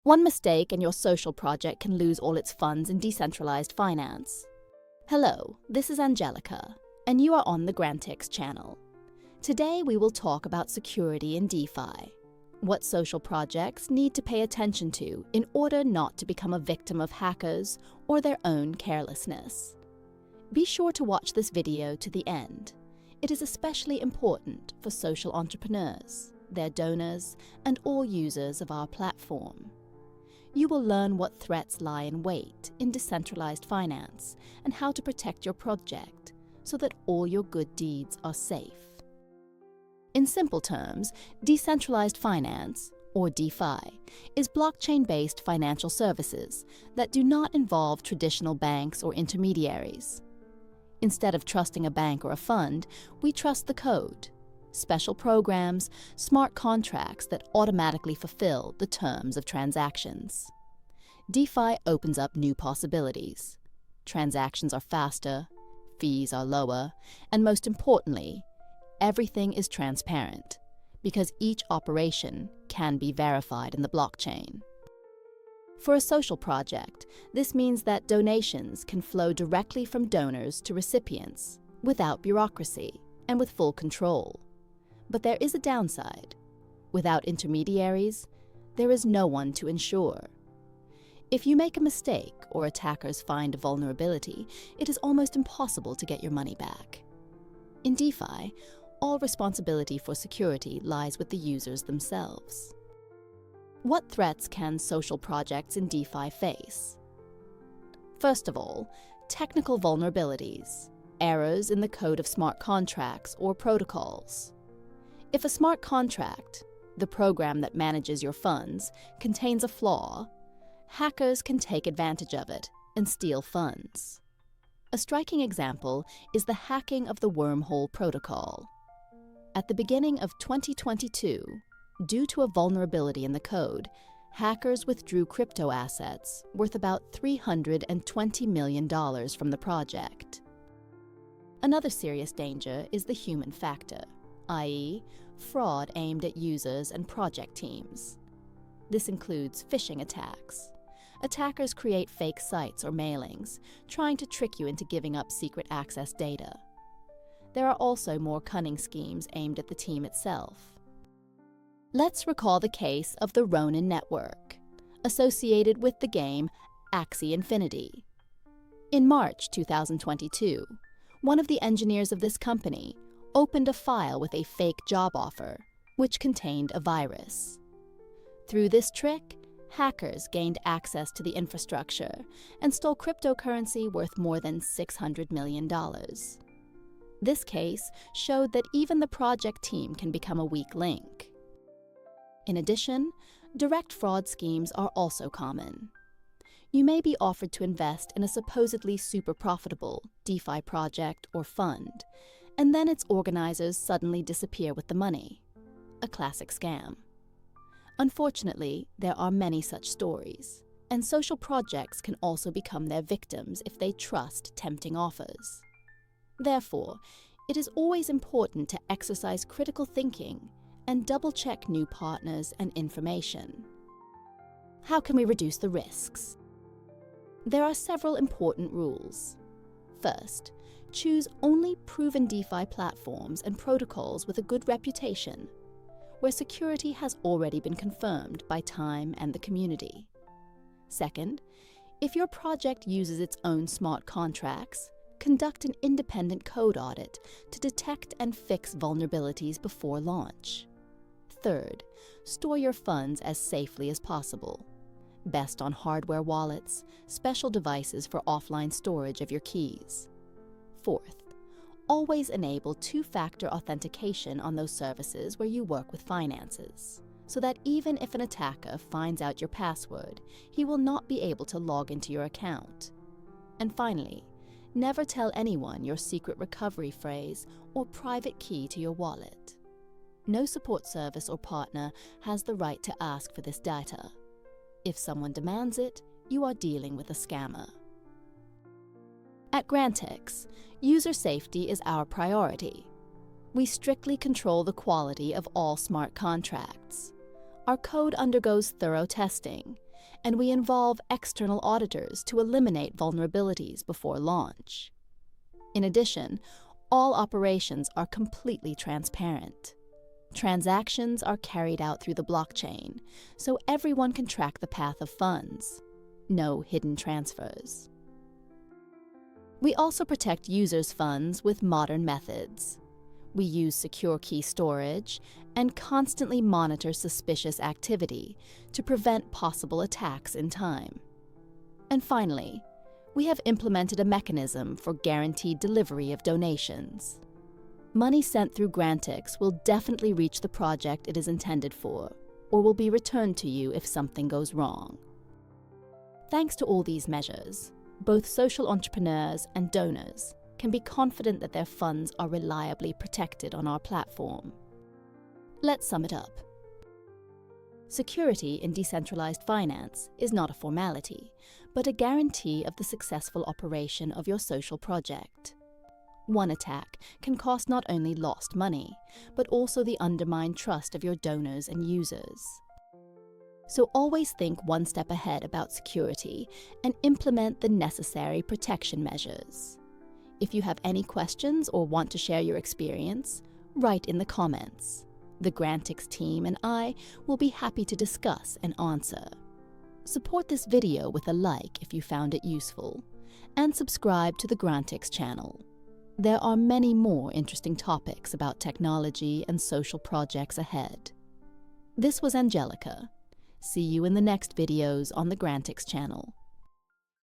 One mistake and your social project can lose all its funds in decentralized finance. Hello, this is Angelica, and you are on the GrantiX channel. Today we will talk about security in DeFi, what social projects need to pay attention to in order not to become a victim of hackers or their own carelessness. Be sure to watch this video to the end. It is especially important for social entrepreneurs, their donors, and all users of our platform. You will learn what threats lie in wait in decentralized finance and how to protect your project so that all your good deeds are safe. In simple terms, decentralized finance, or DeFi, is blockchain-based financial services that do not involve traditional banks or intermediaries. Instead of trusting a bank or a fund, we trust the code, special programs, smart contracts that automatically fulfill the terms of transactions. DeFi opens up new possibilities. Transactions are faster, fees are lower, and most importantly, everything is transparent, because each operation can be verified in the blockchain. For a social project, this means that donations can flow directly from donors to recipients, without bureaucracy and with full control. But there is a downside. Without intermediaries, there is no one to ensure. If you make a mistake or attackers find a vulnerability, it is almost impossible to get your money back. In DeFi, all responsibility for security lies with the users themselves. What threats can social projects in DeFi face? First of all, technical vulnerabilities, errors in the code of smart contracts or protocols. If a smart contract, the program that manages your funds, contains a flaw, hackers can take advantage of it and steal funds. A striking example is the hacking of the wormhole protocol. At the beginning of 2022, due to a vulnerability in the code, hackers withdrew crypto assets worth about $320 million from the project. Another serious danger is the human factor, i.e., fraud aimed at users and project teams. This includes phishing attacks. Attackers create fake sites or mailings, trying to trick you into giving up secret access data. There are also more cunning schemes aimed at the team itself. Let's recall the case of the Ronin network, associated with the game Axie Infinity. In March 2022, one of the engineers of this company opened a file with a fake job offer, which contained a virus. Through this trick, hackers gained access to the infrastructure and stole cryptocurrency worth more than $600 million. This case showed that even the project team can become a weak link. In addition, direct fraud schemes are also common. You may be offered to invest in a supposedly super profitable DeFi project or fund, and then its organizers suddenly disappear with the money. A classic scam. Unfortunately, there are many such stories, and social projects can also become their victims if they trust tempting offers. Therefore, it is always important to exercise critical thinking and double-check new partners and information. How can we reduce the risks? There are several important rules. First, choose only proven DeFi platforms and protocols with a good reputation, where security has already been confirmed by time and the community. Second, if your project uses its own smart contracts, conduct an independent code audit to detect and fix vulnerabilities before launch. Third, store your funds as safely as possible, best on hardware wallets, special devices for offline storage of your keys. Fourth, always enable two-factor authentication on those services where you work with finances, so that even if an attacker finds out your password, he will not be able to log into your account. And finally, never tell anyone your secret recovery phrase or private key to your wallet. No support service or partner has the right to ask for this data. If someone demands it, you are dealing with a scammer. At GrantiX, user safety is our priority. We strictly control the quality of all smart contracts. Our code undergoes thorough testing, and we involve external auditors to eliminate vulnerabilities before launch. In addition, all operations are completely transparent. Transactions are carried out through the blockchain, so everyone can track the path of funds. No hidden transfers. We also protect users' funds with modern methods. We use secure key storage and constantly monitor suspicious activity to prevent possible attacks in time. And finally, we have implemented a mechanism for guaranteed delivery of donations. Money sent through GrantiX will definitely reach the project it is intended for, or will be returned to you if something goes wrong. Thanks to all these measures, both social entrepreneurs and donors can be confident that their funds are reliably protected on our platform. Let's sum it up. Security in decentralized finance is not a formality, but a guarantee of the successful operation of your social project. One attack can cost not only lost money, but also the undermined trust of your donors and users. So always think one step ahead about security and implement the necessary protection measures. If you have any questions or want to share your experience, write in the comments. The GrantiX team and I will be happy to discuss and answer. Support this video with a like if you found it useful, and subscribe to the GrantiX channel. There are many more interesting topics about technology and social projects ahead. This was Angelica. See you in the next videos on the GrantiX channel.